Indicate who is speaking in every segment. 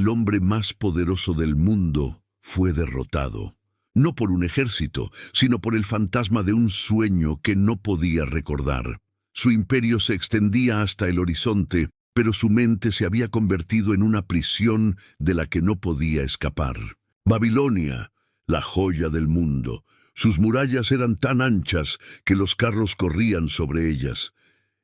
Speaker 1: el hombre más poderoso del mundo fue derrotado. No por un ejército, sino por el fantasma de un sueño que no podía recordar. Su imperio se extendía hasta el horizonte, pero su mente se había convertido en una prisión de la que no podía escapar. Babilonia, la joya del mundo. Sus murallas eran tan anchas que los carros corrían sobre ellas.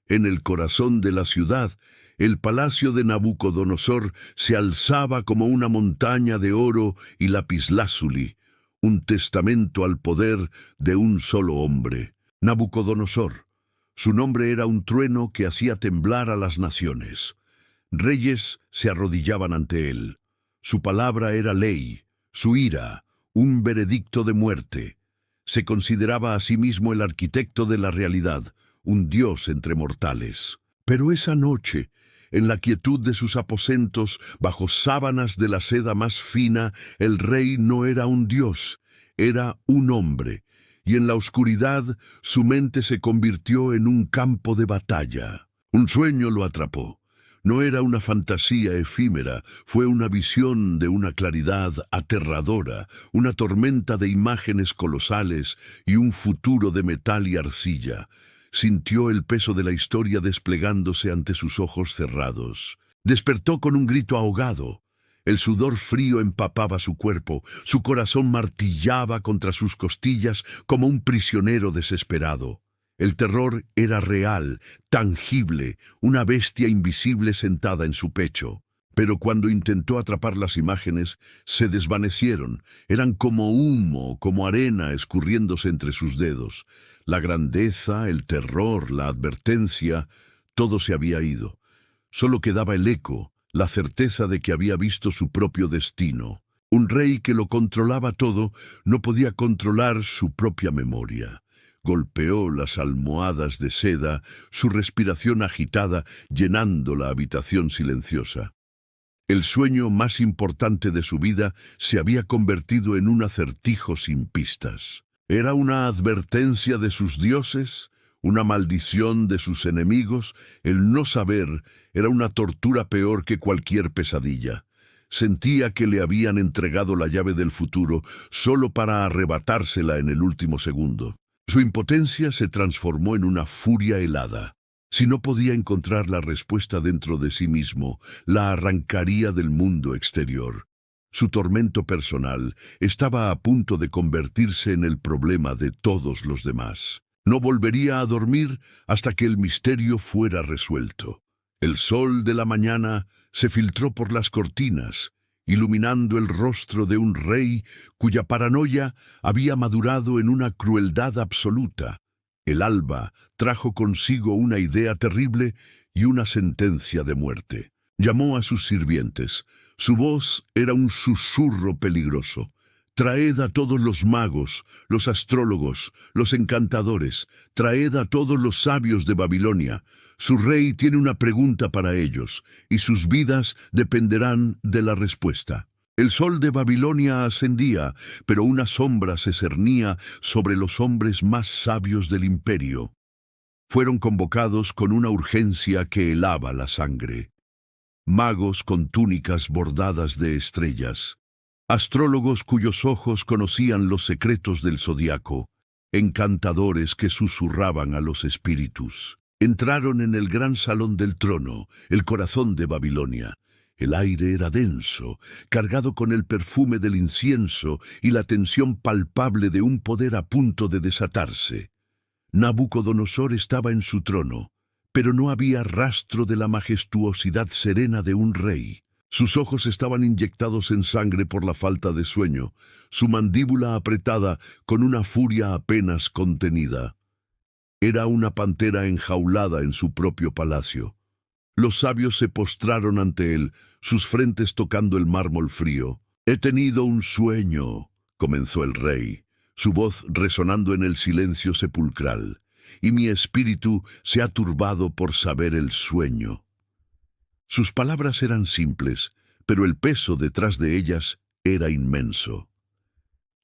Speaker 1: En el corazón de la ciudad, el palacio de Nabucodonosor se alzaba como una montaña de oro y lapislázuli, un testamento al poder de un solo hombre, Nabucodonosor. Su nombre era un trueno que hacía temblar a las naciones. Reyes se arrodillaban ante él. Su palabra era ley, su ira, un veredicto de muerte. Se consideraba a sí mismo el arquitecto de la realidad, un dios entre mortales. Pero esa noche, en la quietud de sus aposentos, bajo sábanas de la seda más fina, el rey no era un dios, era un hombre, y en la oscuridad su mente se convirtió en un campo de batalla. Un sueño lo atrapó. No era una fantasía efímera, fue una visión de una claridad aterradora, una tormenta de imágenes colosales y un futuro de metal y arcilla. Sintió el peso de la historia desplegándose ante sus ojos cerrados. Despertó con un grito ahogado. El sudor frío empapaba su cuerpo, su corazón martillaba contra sus costillas como un prisionero desesperado. El terror era real, tangible, una bestia invisible sentada en su pecho. Pero cuando intentó atrapar las imágenes, se desvanecieron. Eran como humo, como arena escurriéndose entre sus dedos. La grandeza, el terror, la advertencia, todo se había ido. Solo quedaba el eco, la certeza de que había visto su propio destino. Un rey que lo controlaba todo no podía controlar su propia memoria. Golpeó las almohadas de seda, su respiración agitada, llenando la habitación silenciosa. El sueño más importante de su vida se había convertido en un acertijo sin pistas. ¿Era una advertencia de sus dioses? ¿Una maldición de sus enemigos? El no saber era una tortura peor que cualquier pesadilla. Sentía que le habían entregado la llave del futuro solo para arrebatársela en el último segundo. Su impotencia se transformó en una furia helada. Si no podía encontrar la respuesta dentro de sí mismo, la arrancaría del mundo exterior. Su tormento personal estaba a punto de convertirse en el problema de todos los demás. No volvería a dormir hasta que el misterio fuera resuelto. El sol de la mañana se filtró por las cortinas, iluminando el rostro de un rey cuya paranoia había madurado en una crueldad absoluta. El alba trajo consigo una idea terrible y una sentencia de muerte. Llamó a sus sirvientes. Su voz era un susurro peligroso. Traed a todos los magos, los astrólogos, los encantadores, traed a todos los sabios de Babilonia. Su rey tiene una pregunta para ellos, y sus vidas dependerán de la respuesta. El sol de Babilonia ascendía, pero una sombra se cernía sobre los hombres más sabios del imperio. Fueron convocados con una urgencia que helaba la sangre. Magos con túnicas bordadas de estrellas, astrólogos cuyos ojos conocían los secretos del zodiaco, encantadores que susurraban a los espíritus. Entraron en el gran salón del trono, el corazón de Babilonia. El aire era denso, cargado con el perfume del incienso y la tensión palpable de un poder a punto de desatarse. Nabucodonosor estaba en su trono, pero no había rastro de la majestuosidad serena de un rey. Sus ojos estaban inyectados en sangre por la falta de sueño, su mandíbula apretada con una furia apenas contenida. Era una pantera enjaulada en su propio palacio. Los sabios se postraron ante él, sus frentes tocando el mármol frío. «He tenido un sueño», comenzó el rey, su voz resonando en el silencio sepulcral, «y mi espíritu se ha turbado por saber el sueño». Sus palabras eran simples, pero el peso detrás de ellas era inmenso.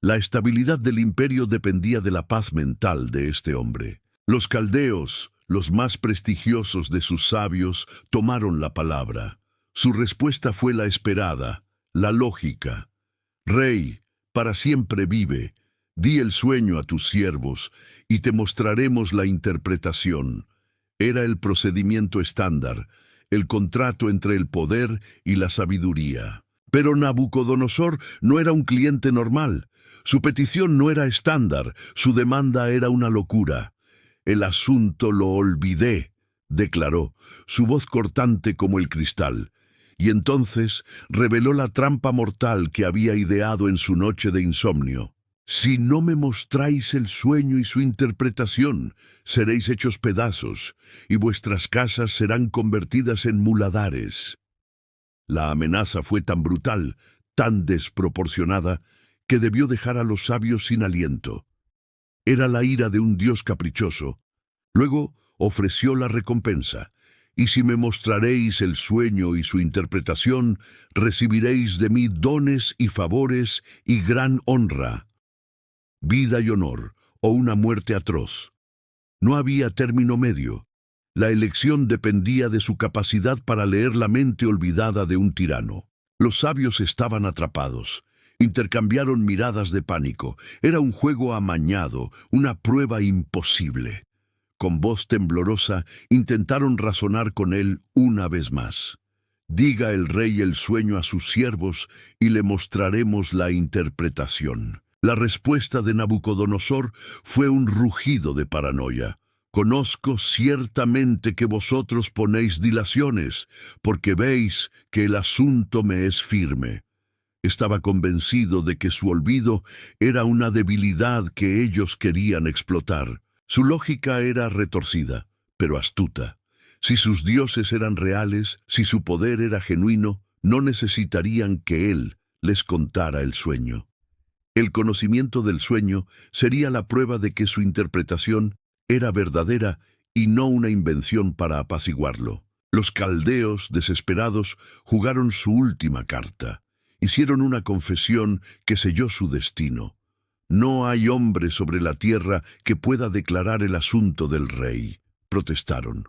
Speaker 1: La estabilidad del imperio dependía de la paz mental de este hombre. Los caldeos, los más prestigiosos de sus sabios, tomaron la palabra. Su respuesta fue la esperada, La lógica. Rey, para siempre vive. Di el sueño a tus siervos, y te mostraremos la interpretación. Era el procedimiento estándar, el contrato entre el poder y la sabiduría. Pero Nabucodonosor no era un cliente normal. Su petición no era estándar, su demanda era una locura. El asunto lo olvidé, declaró, su voz cortante como el cristal. Y entonces reveló la trampa mortal que había ideado en su noche de insomnio. Si no me mostráis el sueño y su interpretación, seréis hechos pedazos, y vuestras casas serán convertidas en muladares. La amenaza fue tan brutal, tan desproporcionada, que debió dejar a los sabios sin aliento. Era la ira de un dios caprichoso. Luego ofreció la recompensa. Y si me mostraréis el sueño y su interpretación, recibiréis de mí dones y favores y gran honra, vida y honor, o una muerte atroz. No había término medio. La elección dependía de su capacidad para leer la mente olvidada de un tirano. Los sabios estaban atrapados. Intercambiaron miradas de pánico. Era un juego amañado, una prueba imposible. Con voz temblorosa, intentaron razonar con él una vez más. Diga el rey el sueño a sus siervos y le mostraremos la interpretación. La respuesta de Nabucodonosor fue un rugido de paranoia. Conozco ciertamente que vosotros ponéis dilaciones, porque veis que el asunto me es firme. Estaba convencido de que su olvido era una debilidad que ellos querían explotar. Su lógica era retorcida, pero astuta. Si sus dioses eran reales, si su poder era genuino, no necesitarían que él les contara el sueño. El conocimiento del sueño sería la prueba de que su interpretación era verdadera y no una invención para apaciguarlo. Los caldeos, desesperados, jugaron su última carta. Hicieron una confesión que selló su destino. No hay hombre sobre la tierra que pueda declarar el asunto del rey, protestaron.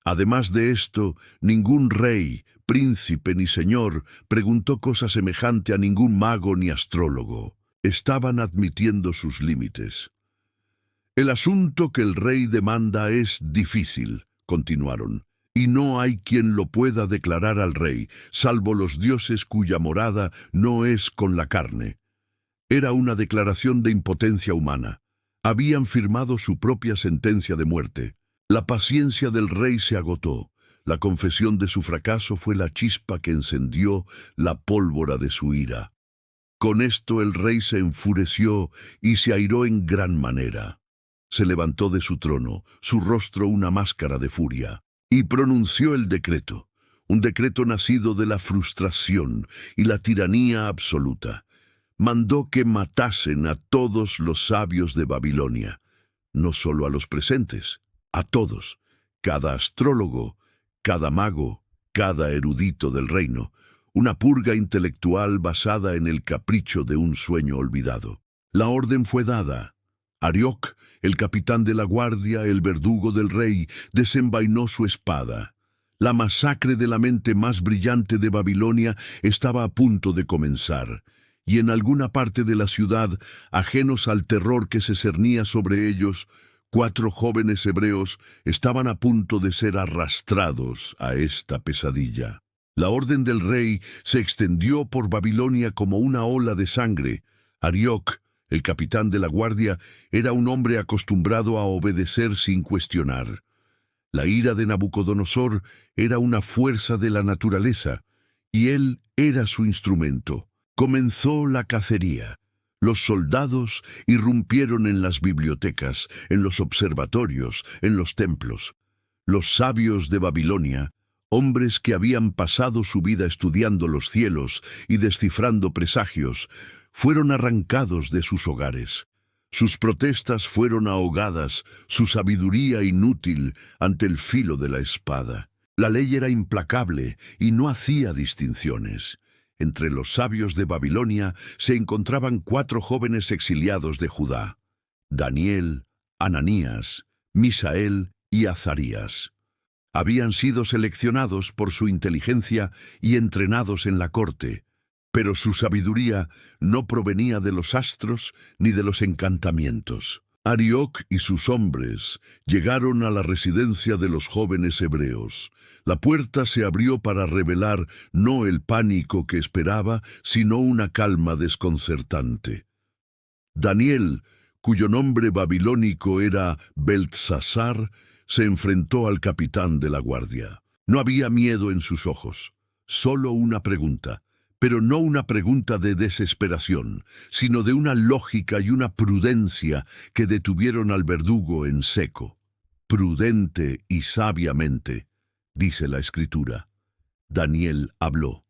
Speaker 1: Además de esto, ningún rey, príncipe ni señor preguntó cosa semejante a ningún mago ni astrólogo. Estaban admitiendo sus límites. El asunto que el rey demanda es difícil, continuaron, y no hay quien lo pueda declarar al rey, salvo los dioses cuya morada no es con la carne. Era una declaración de impotencia humana. Habían firmado su propia sentencia de muerte. La paciencia del rey se agotó. La confesión de su fracaso fue la chispa que encendió la pólvora de su ira. Con esto el rey se enfureció y se airó en gran manera. Se levantó de su trono, su rostro una máscara de furia, y pronunció el decreto, un decreto nacido de la frustración y la tiranía absoluta. Mandó que matasen a todos los sabios de Babilonia, no solo a los presentes, a todos, cada astrólogo, cada mago, cada erudito del reino, una purga intelectual basada en el capricho de un sueño olvidado. La orden fue dada. Arioc, el capitán de la guardia, el verdugo del rey, desenvainó su espada. La masacre de la mente más brillante de Babilonia estaba a punto de comenzar, y en alguna parte de la ciudad, ajenos al terror que se cernía sobre ellos, 4 jóvenes hebreos estaban a punto de ser arrastrados a esta pesadilla. La orden del rey se extendió por Babilonia como una ola de sangre. Arioc, el capitán de la guardia, era un hombre acostumbrado a obedecer sin cuestionar. La ira de Nabucodonosor era una fuerza de la naturaleza, y él era su instrumento. Comenzó la cacería. Los soldados irrumpieron en las bibliotecas, en los observatorios, en los templos. Los sabios de Babilonia, hombres que habían pasado su vida estudiando los cielos y descifrando presagios, fueron arrancados de sus hogares. Sus protestas fueron ahogadas, su sabiduría inútil ante el filo de la espada. La ley era implacable y no hacía distinciones. Entre los sabios de Babilonia se encontraban 4 jóvenes exiliados de Judá: Daniel, Ananías, Misael y Azarías. Habían sido seleccionados por su inteligencia y entrenados en la corte. Pero su sabiduría no provenía de los astros ni de los encantamientos. Arioc y sus hombres llegaron a la residencia de los jóvenes hebreos. La puerta se abrió para revelar no el pánico que esperaba, sino una calma desconcertante. Daniel, cuyo nombre babilónico era Beltsasar, se enfrentó al capitán de la guardia. No había miedo en sus ojos, solo una pregunta. Pero no una pregunta de desesperación, sino de una lógica y una prudencia que detuvieron al verdugo en seco. Prudente y sabiamente, dice la Escritura. Daniel habló.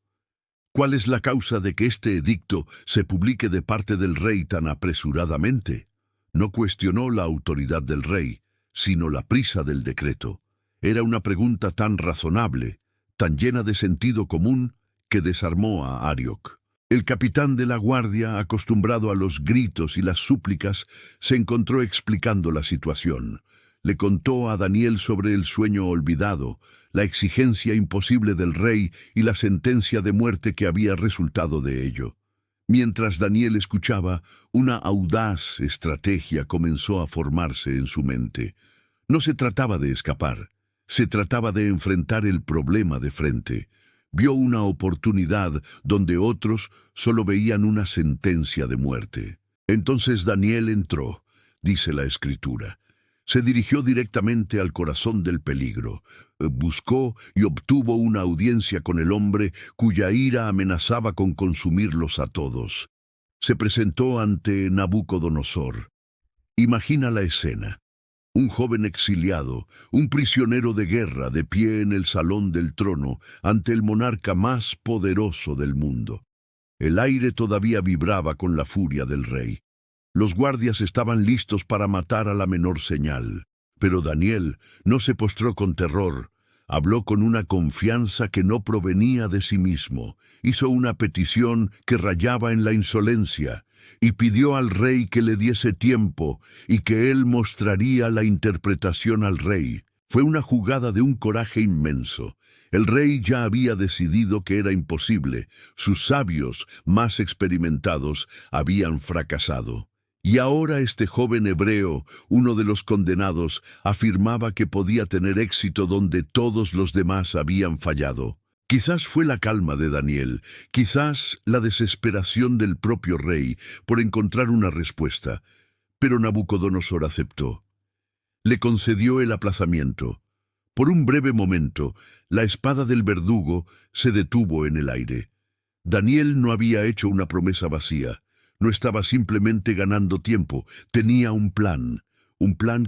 Speaker 1: ¿Cuál es la causa de que este edicto se publique de parte del rey tan apresuradamente? No cuestionó la autoridad del rey, sino la prisa del decreto. Era una pregunta tan razonable, tan llena de sentido común, que desarmó a Arioc. El capitán de la guardia, acostumbrado a los gritos y las súplicas, se encontró explicando la situación. Le contó a Daniel sobre el sueño olvidado, la exigencia imposible del rey y la sentencia de muerte que había resultado de ello. Mientras Daniel escuchaba, una audaz estrategia comenzó a formarse en su mente. No se trataba de escapar, se trataba de enfrentar el problema de frente. Vio una oportunidad donde otros solo veían una sentencia de muerte. Entonces Daniel entró, dice la Escritura. Se dirigió directamente al corazón del peligro. Buscó y obtuvo una audiencia con el hombre cuya ira amenazaba con consumirlos a todos. Se presentó ante Nabucodonosor. Imagina la escena. Un joven exiliado, un prisionero de guerra de pie en el salón del trono ante el monarca más poderoso del mundo. El aire todavía vibraba con la furia del rey. Los guardias estaban listos para matar a la menor señal. Pero Daniel no se postró con terror. Habló con una confianza que no provenía de sí mismo. Hizo una petición que rayaba en la insolencia. Y pidió al rey que le diese tiempo y que él mostraría la interpretación al rey. Fue una jugada de un coraje inmenso. El rey ya había decidido que era imposible. Sus sabios, más experimentados, habían fracasado. Y ahora este joven hebreo, uno de los condenados, afirmaba que podía tener éxito donde todos los demás habían fallado. Quizás fue la calma de Daniel, quizás la desesperación del propio rey por encontrar una respuesta, pero Nabucodonosor aceptó. Le concedió el aplazamiento. Por un breve momento, la espada del verdugo se detuvo en el aire. Daniel no había hecho una promesa vacía, no estaba simplemente ganando tiempo, tenía un plan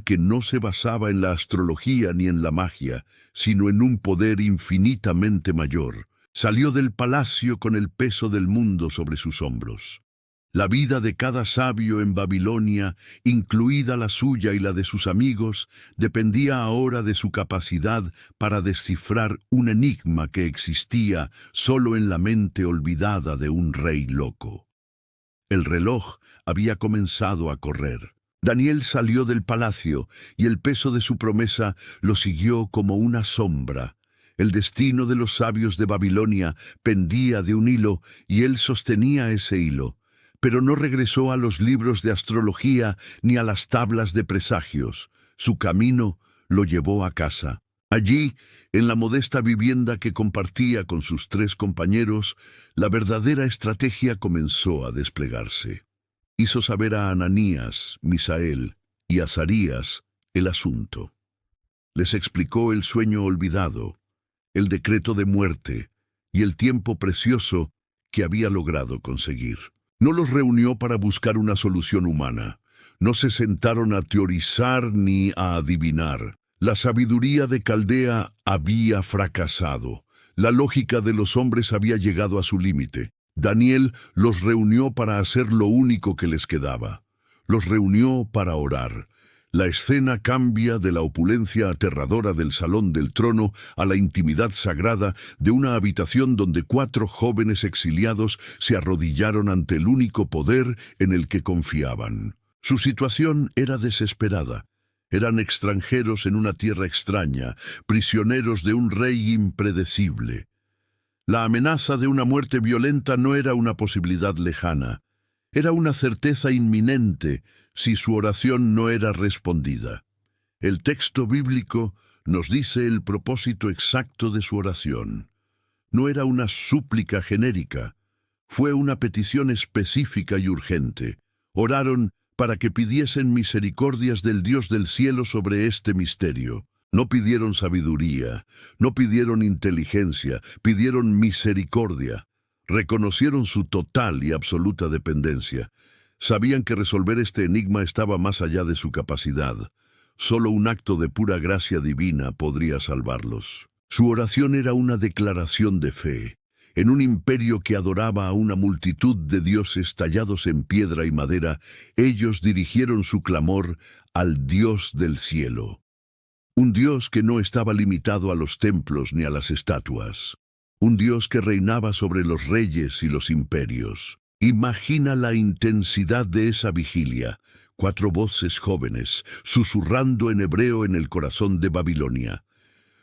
Speaker 1: que no se basaba en la astrología ni en la magia, sino en un poder infinitamente mayor. Salió del palacio con el peso del mundo sobre sus hombros. La vida de cada sabio en Babilonia, incluida la suya y la de sus amigos, dependía ahora de su capacidad para descifrar un enigma que existía solo en la mente olvidada de un rey loco. El reloj había comenzado a correr. Daniel salió del palacio y el peso de su promesa lo siguió como una sombra. El destino de los sabios de Babilonia pendía de un hilo y él sostenía ese hilo. Pero no regresó a los libros de astrología ni a las tablas de presagios. Su camino lo llevó a casa. Allí, en la modesta vivienda que compartía con sus 3 compañeros, la verdadera estrategia comenzó a desplegarse. Hizo saber a Ananías, Misael y Azarías el asunto. Les explicó el sueño olvidado, el decreto de muerte y el tiempo precioso que había logrado conseguir. No los reunió para buscar una solución humana. No se sentaron a teorizar ni a adivinar. La sabiduría de Caldea había fracasado. La lógica de los hombres había llegado a su límite. Daniel los reunió para hacer lo único que les quedaba. Los reunió para orar. La escena cambia de la opulencia aterradora del salón del trono a la intimidad sagrada de una habitación donde 4 jóvenes exiliados se arrodillaron ante el único poder en el que confiaban. Su situación era desesperada. Eran extranjeros en una tierra extraña, prisioneros de un rey impredecible. La amenaza de una muerte violenta no era una posibilidad lejana, era una certeza inminente si su oración no era respondida. El texto bíblico nos dice el propósito exacto de su oración. No era una súplica genérica, fue una petición específica y urgente. Oraron para que pidiesen misericordias del Dios del cielo sobre este misterio. No pidieron sabiduría, no pidieron inteligencia, pidieron misericordia. Reconocieron su total y absoluta dependencia. Sabían que resolver este enigma estaba más allá de su capacidad. Solo un acto de pura gracia divina podría salvarlos. Su oración era una declaración de fe. En un imperio que adoraba a una multitud de dioses tallados en piedra y madera, ellos dirigieron su clamor al Dios del cielo. Un Dios que no estaba limitado a los templos ni a las estatuas. Un Dios que reinaba sobre los reyes y los imperios. Imagina la intensidad de esa vigilia. 4 voces jóvenes, susurrando en hebreo en el corazón de Babilonia.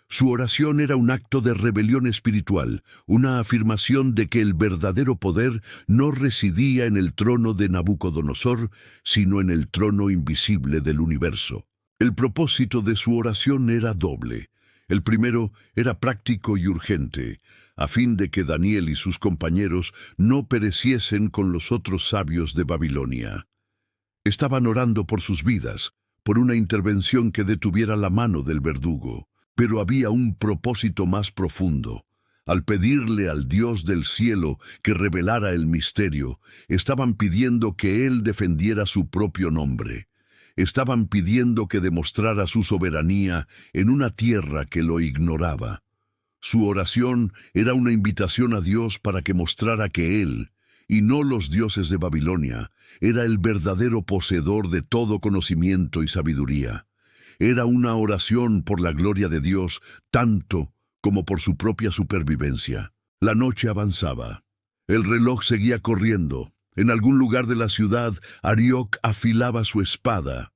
Speaker 1: Su oración era un acto de rebelión espiritual, una afirmación de que el verdadero poder no residía en el trono de Nabucodonosor, sino en el trono invisible del universo. El propósito de su oración era doble. El primero era práctico y urgente, a fin de que Daniel y sus compañeros no pereciesen con los otros sabios de Babilonia. Estaban orando por sus vidas, por una intervención que detuviera la mano del verdugo. Pero había un propósito más profundo. Al pedirle al Dios del cielo que revelara el misterio, estaban pidiendo que Él defendiera su propio nombre. Estaban pidiendo que demostrara su soberanía en una tierra que lo ignoraba. Su oración era una invitación a Dios para que mostrara que Él, y no los dioses de Babilonia, era el verdadero poseedor de todo conocimiento y sabiduría. Era una oración por la gloria de Dios, tanto como por su propia supervivencia. La noche avanzaba. El reloj seguía corriendo. En algún lugar de la ciudad, Arioc afilaba su espada.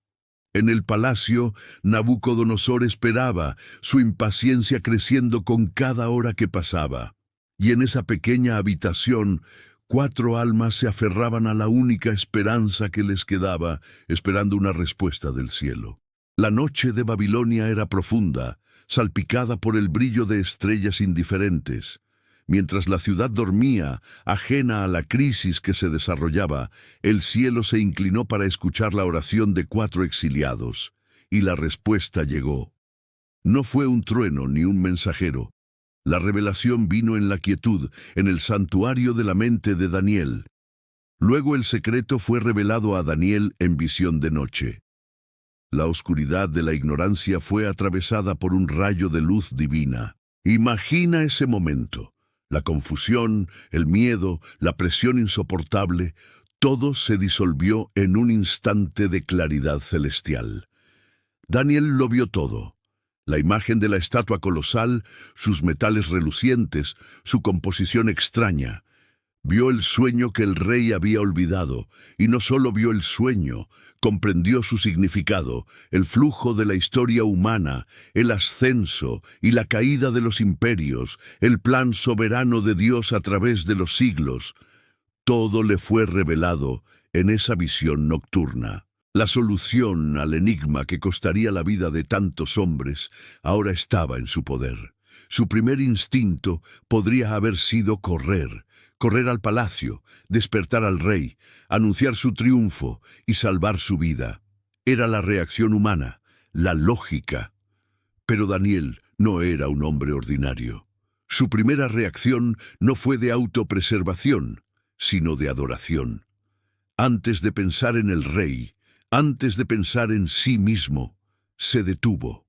Speaker 1: En el palacio, Nabucodonosor esperaba, su impaciencia creciendo con cada hora que pasaba. Y en esa pequeña habitación, 4 almas se aferraban a la única esperanza que les quedaba, esperando una respuesta del cielo. La noche de Babilonia era profunda, salpicada por el brillo de estrellas indiferentes. Mientras la ciudad dormía, ajena a la crisis que se desarrollaba, el cielo se inclinó para escuchar la oración de 4 exiliados, y la respuesta llegó. No fue un trueno ni un mensajero. La revelación vino en la quietud, en el santuario de la mente de Daniel. Luego el secreto fue revelado a Daniel en visión de noche. La oscuridad de la ignorancia fue atravesada por un rayo de luz divina. Imagina ese momento. La confusión, el miedo, la presión insoportable, todo se disolvió en un instante de claridad celestial. Daniel lo vio todo. La imagen de la estatua colosal, sus metales relucientes, su composición extraña. Vio el sueño que el rey había olvidado, y no solo vio el sueño, comprendió su significado, el flujo de la historia humana, el ascenso y la caída de los imperios, el plan soberano de Dios a través de los siglos. Todo le fue revelado en esa visión nocturna. La solución al enigma que costaría la vida de tantos hombres ahora estaba en su poder. Su primer instinto podría haber sido correr al palacio, despertar al rey, anunciar su triunfo y salvar su vida. Era la reacción humana, la lógica. Pero Daniel no era un hombre ordinario. Su primera reacción no fue de autopreservación, sino de adoración. Antes de pensar en el rey, antes de pensar en sí mismo, se detuvo.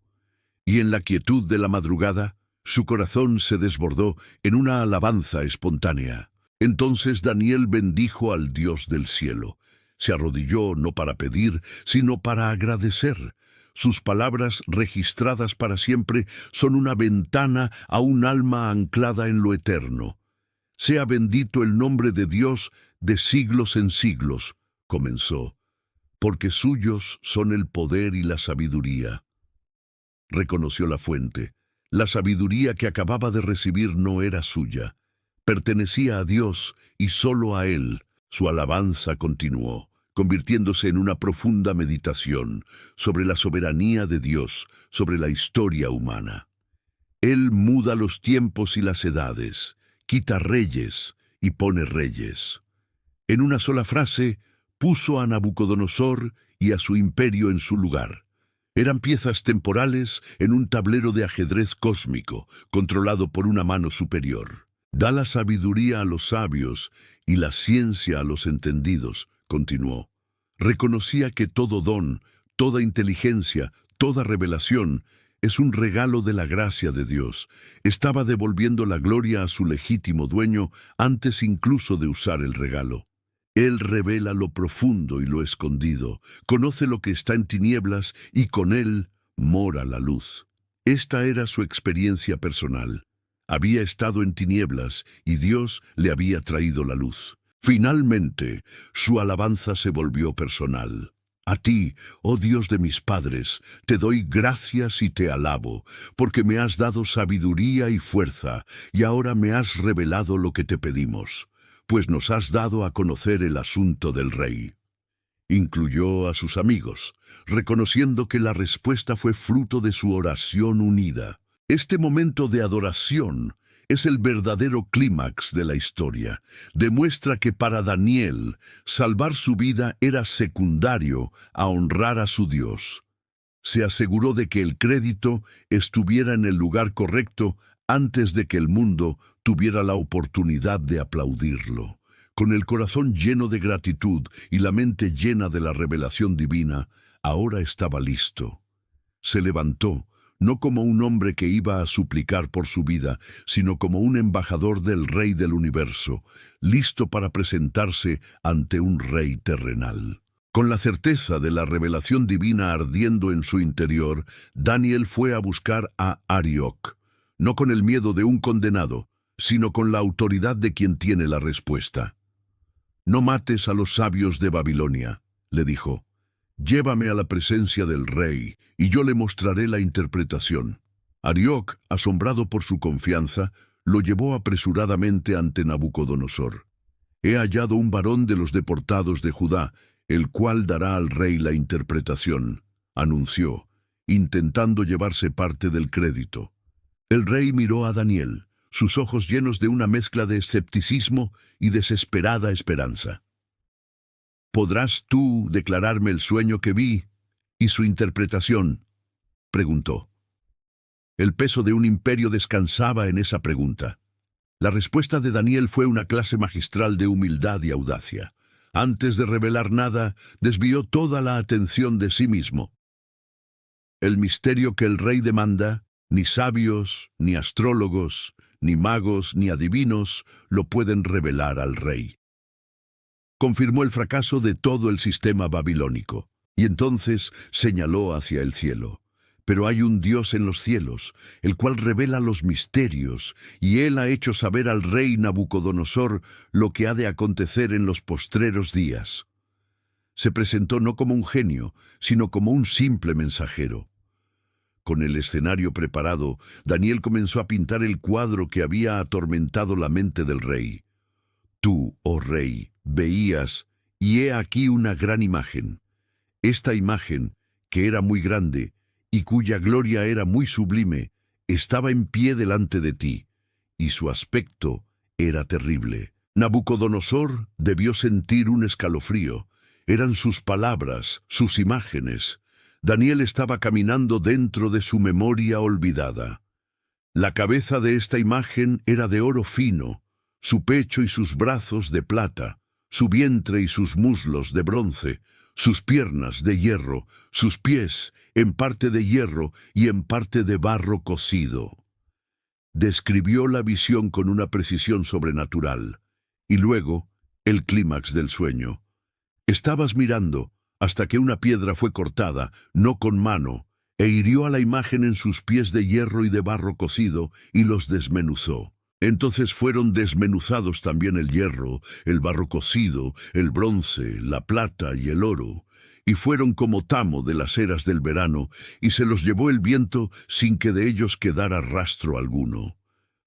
Speaker 1: Y en la quietud de la madrugada, su corazón se desbordó en una alabanza espontánea. Entonces Daniel bendijo al Dios del cielo. Se arrodilló no para pedir, sino para agradecer. Sus palabras, registradas para siempre, son una ventana a un alma anclada en lo eterno. Sea bendito el nombre de Dios de siglos en siglos, comenzó, porque suyos son el poder y la sabiduría. Reconoció la fuente. La sabiduría que acababa de recibir no era suya, Pertenecía a Dios y solo a Él. Su alabanza continuó, convirtiéndose en una profunda meditación sobre la soberanía de Dios, sobre la historia humana. Él muda los tiempos y las edades, quita reyes y pone reyes. En una sola frase, puso a Nabucodonosor y a su imperio en su lugar. Eran piezas temporales en un tablero de ajedrez cósmico, controlado por una mano superior. Da la sabiduría a los sabios y la ciencia a los entendidos, continuó. Reconocía que todo don, toda inteligencia, toda revelación es un regalo de la gracia de Dios. Estaba devolviendo la gloria a su legítimo dueño antes incluso de usar el regalo. Él revela lo profundo y lo escondido, conoce lo que está en tinieblas y con él mora la luz. Esta era su experiencia personal. Había estado en tinieblas y Dios le había traído la luz. Finalmente, su alabanza se volvió personal. A ti, oh Dios de mis padres, te doy gracias y te alabo, porque me has dado sabiduría y fuerza, y ahora me has revelado lo que te pedimos, pues nos has dado a conocer el asunto del rey. Incluyó a sus amigos, reconociendo que la respuesta fue fruto de su oración unida. Este momento de adoración es el verdadero clímax de la historia. Demuestra que para Daniel, salvar su vida era secundario a honrar a su Dios. Se aseguró de que el crédito estuviera en el lugar correcto antes de que el mundo tuviera la oportunidad de aplaudirlo. Con el corazón lleno de gratitud y la mente llena de la revelación divina, ahora estaba listo. Se levantó, no como un hombre que iba a suplicar por su vida, sino como un embajador del Rey del universo, listo para presentarse ante un rey terrenal. Con la certeza de la revelación divina ardiendo en su interior, Daniel fue a buscar a Arioc, no con el miedo de un condenado, sino con la autoridad de quien tiene la respuesta. «No mates a los sabios de Babilonia», le dijo. «Llévame a la presencia del rey, y yo le mostraré la interpretación». Arioc, asombrado por su confianza, lo llevó apresuradamente ante Nabucodonosor. «He hallado un varón de los deportados de Judá, el cual dará al rey la interpretación», anunció, intentando llevarse parte del crédito. El rey miró a Daniel, sus ojos llenos de una mezcla de escepticismo y desesperada esperanza. «¿Podrás tú declararme el sueño que vi y su interpretación?», preguntó. El peso de un imperio descansaba en esa pregunta. La respuesta de Daniel fue una clase magistral de humildad y audacia. Antes de revelar nada, desvió toda la atención de sí mismo. «El misterio que el rey demanda, ni sabios, ni astrólogos, ni magos, ni adivinos lo pueden revelar al rey». Confirmó el fracaso de todo el sistema babilónico, y entonces señaló hacia el cielo. «Pero hay un Dios en los cielos, el cual revela los misterios, y él ha hecho saber al rey Nabucodonosor lo que ha de acontecer en los postreros días». Se presentó no como un genio, sino como un simple mensajero. Con el escenario preparado, Daniel comenzó a pintar el cuadro que había atormentado la mente del rey. «Tú, oh rey, veías, y he aquí una gran imagen. Esta imagen, que era muy grande, y cuya gloria era muy sublime, estaba en pie delante de ti, y su aspecto era terrible». Nabucodonosor debió sentir un escalofrío. Eran sus palabras, sus imágenes. Daniel estaba caminando dentro de su memoria olvidada. La cabeza de esta imagen era de oro fino, su pecho y sus brazos de plata, su vientre y sus muslos de bronce, sus piernas de hierro, sus pies en parte de hierro y en parte de barro cocido. Describió la visión con una precisión sobrenatural, y luego el clímax del sueño. Estabas mirando hasta que una piedra fue cortada, no con mano, e hirió a la imagen en sus pies de hierro y de barro cocido, y los desmenuzó. Entonces fueron desmenuzados también el hierro, el barro cocido, el bronce, la plata y el oro, y fueron como tamo de las eras del verano, y se los llevó el viento sin que de ellos quedara rastro alguno.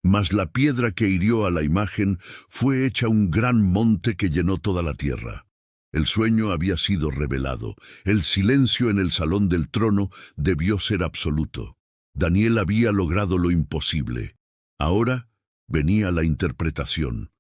Speaker 1: Mas la piedra que hirió a la imagen fue hecha un gran monte que llenó toda la tierra. El sueño había sido revelado. El silencio en el salón del trono debió ser absoluto. Daniel había logrado lo imposible. Ahora venía la interpretación.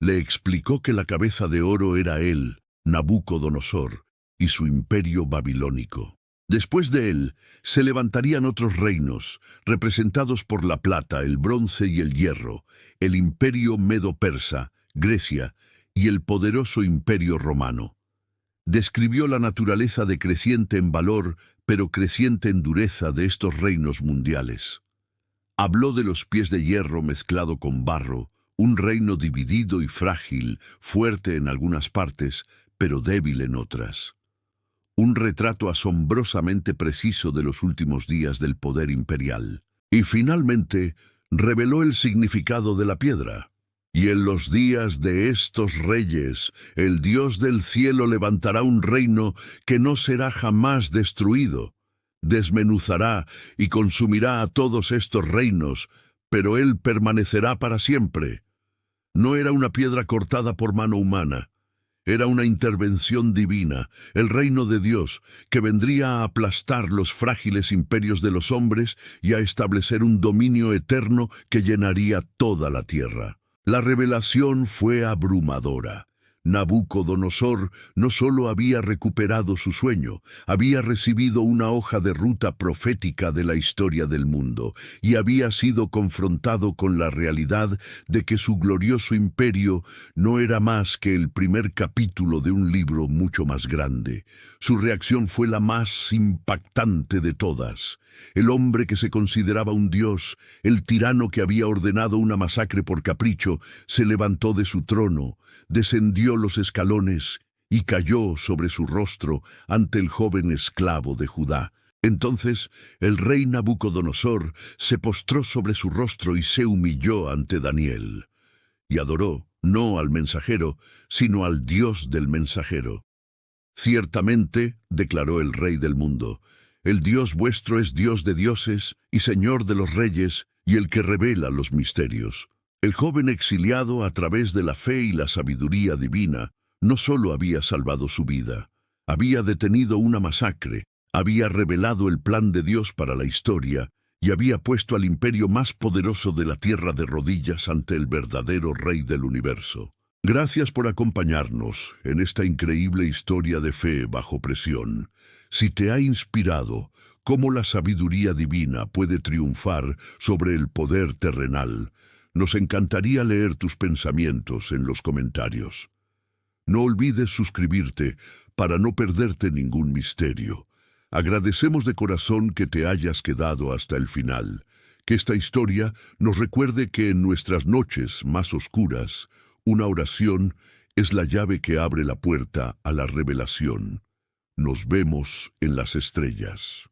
Speaker 1: Le explicó que la cabeza de oro era él, Nabucodonosor, y su imperio babilónico. Después de él, se levantarían otros reinos, representados por la plata, el bronce y el hierro, el imperio medo-persa, Grecia y el poderoso imperio romano. Describió la naturaleza decreciente en valor, pero creciente en dureza de estos reinos mundiales. Habló de los pies de hierro mezclado con barro, un reino dividido y frágil, fuerte en algunas partes, pero débil en otras. Un retrato asombrosamente preciso de los últimos días del poder imperial. Y finalmente, reveló el significado de la piedra. Y en los días de estos reyes, el Dios del cielo levantará un reino que no será jamás destruido. Desmenuzará y consumirá a todos estos reinos, pero él permanecerá para siempre. No era una piedra cortada por mano humana. Era una intervención divina, el reino de Dios, que vendría a aplastar los frágiles imperios de los hombres y a establecer un dominio eterno que llenaría toda la tierra. La revelación fue abrumadora. Nabucodonosor no solo había recuperado su sueño, había recibido una hoja de ruta profética de la historia del mundo y había sido confrontado con la realidad de que su glorioso imperio no era más que el primer capítulo de un libro mucho más grande. Su reacción fue la más impactante de todas. El hombre que se consideraba un dios, el tirano que había ordenado una masacre por capricho, se levantó de su trono, descendió los escalones y cayó sobre su rostro ante el joven esclavo de Judá. Entonces el rey Nabucodonosor se postró sobre su rostro y se humilló ante Daniel, y adoró, no al mensajero, sino al Dios del mensajero. Ciertamente, declaró el Rey del mundo, el Dios vuestro es Dios de dioses y Señor de los reyes y el que revela los misterios. El joven exiliado a través de la fe y la sabiduría divina no solo había salvado su vida, había detenido una masacre, había revelado el plan de Dios para la historia y había puesto al imperio más poderoso de la tierra de rodillas ante el verdadero Rey del universo. Gracias por acompañarnos en esta increíble historia de fe bajo presión. Si te ha inspirado cómo la sabiduría divina puede triunfar sobre el poder terrenal, nos encantaría leer tus pensamientos en los comentarios. No olvides suscribirte para no perderte ningún misterio. Agradecemos de corazón que te hayas quedado hasta el final. Que esta historia nos recuerde que en nuestras noches más oscuras, una oración es la llave que abre la puerta a la revelación. Nos vemos en las estrellas.